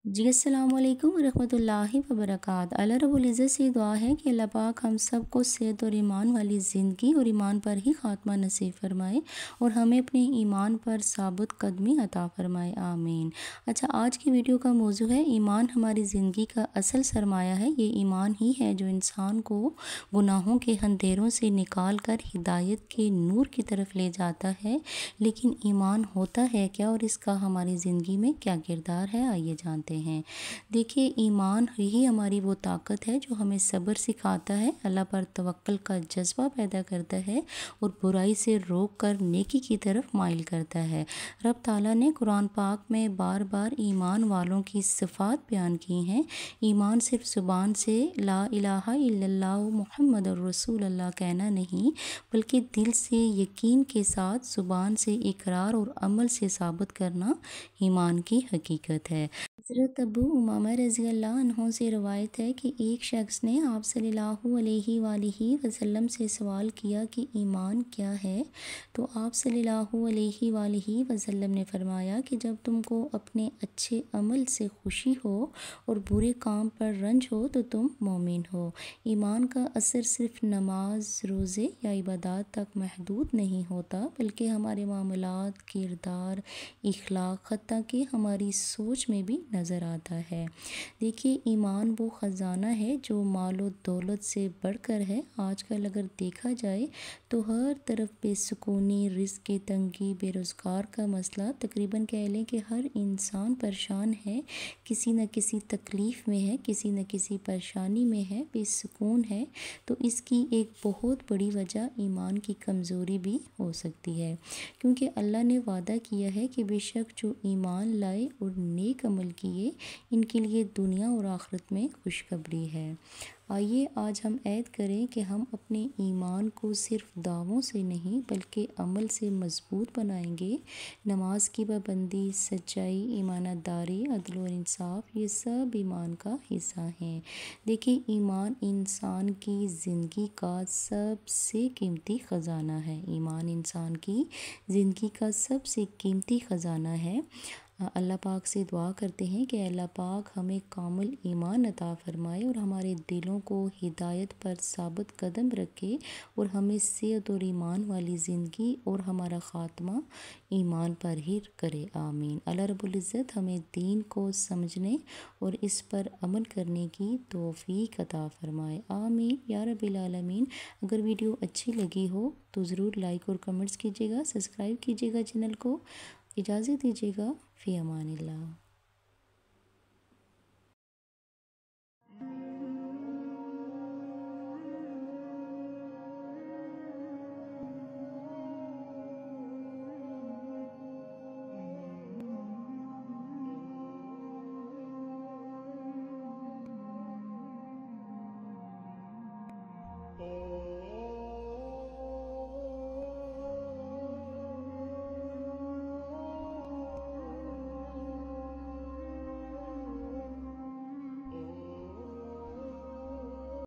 जी अस्सलाम वालेकुम रहमतुल्लाहि व बरकात। अल्लाह रब्बुल इज़्ज़त से दुआ है कि अल्लाह पाक हम सब को सेहत और ईमान वाली ज़िंदगी और ईमान पर ही ख़ात्मा नसीब फरमाए और हमें अपने ईमान पर साबित कदमी अता फरमाए, आमीन। अच्छा, आज की वीडियो का मौजू है ईमान हमारी ज़िंदगी का असल सरमाया है। ये ईमान ही है जो इंसान को गुनाहों के अंधेरों से निकाल कर हिदायत के नूर की तरफ ले जाता है। लेकिन ईमान होता है क्या और इसका हमारी ज़िंदगी में क्या किरदार है, आइए जानते हैं। देखिए, ईमान ही हमारी वो ताकत है जो हमें सब्र सिखाता है, अल्लाह पर तवक्ल का जज्बा पैदा करता है और बुराई से रोक कर नेकी की तरफ माइल करता है। रब ताला ने कुरान पाक में बार बार ईमान वालों की सिफ़ात बयान की हैं। ईमान सिर्फ ज़ुबान से ला इलाहा इल्लल्लाह मुहम्मदुर रसूलुल्लाह कहना नहीं, बल्कि दिल से यकीन के साथ ज़ुबान से इकरार और अमल से साबित करना ईमान की हकीकत है। हज़रत अबू उमामा रज़ी अल्लाह अन्हु से रवायत है कि एक शख्स ने आप सल्लल्लाहु अलैहि वसल्लम से सवाल किया कि ईमान क्या है। तो आप सल्लल्लाहु अलैहि वसल्लम ने फरमाया कि जब तुमको अपने अच्छे अमल से खुशी हो और बुरे काम पर रंज हो तो तुम मोमिन हो। ईमान का असर सिर्फ नमाज, रोज़े या इबादत तक महदूद नहीं होता, बल्कि हमारे मामलात, किरदार, इखलाक, हत्ता कि हमारी सोच में भी नज़र आता है। देखिए, ईमान वो ख़जाना है जो माल और दौलत से बढ़कर है। आजकल अगर देखा जाए तो हर तरफ बेसुकूनी, रिज़्क़ की तंगी, बेरोज़गार का मसला, तकरीबन कह लें कि हर इंसान परेशान है, किसी न किसी तकलीफ़ में है, किसी न किसी परेशानी में है, बेसुकून है। तो इसकी एक बहुत बड़ी वजह ईमान की कमज़ोरी भी हो सकती है, क्योंकि अल्लाह ने वादा किया है कि बेशक जो ईमान लाए और नेक अमल किए, इनके लिए दुनिया और आखिरत में खुशखबरी है। आइए आज हम ऐद करें कि हम अपने ईमान को सिर्फ दावों से नहीं बल्कि अमल से मजबूत बनाएंगे। नमाज की पाबंदी, सच्चाई, ईमानदारी, अदल और इंसाफ, ये सब ईमान का हिस्सा हैं। देखिए, ईमान इंसान की ज़िंदगी का सबसे कीमती ख़जाना है। ईमान इंसान की ज़िंदगी का सबसे कीमती ख़जाना है। अल्लाह पाक से दुआ करते हैं कि अल्लाह पाक हमें कामिल ईमान अता फ़रमाए और हमारे दिलों को हिदायत पर साबित कदम रखे और हमें सेहत और ईमान वाली ज़िंदगी और हमारा ख़ात्मा ईमान पर ही करे, आमीन। अल्लाह रब्बुल इज़्ज़त हमें दीन को समझने और इस पर अमल करने की तौफ़ीक अता फ़रमाए, आमीन या रब्बिल आलमीन। अगर वीडियो अच्छी लगी हो तो ज़रूर लाइक और कमेंट्स कीजिएगा, सब्सक्राइब कीजिएगा चैनल को। इजाज़त दीजिएगा, फ़ी अमानिल्लाह।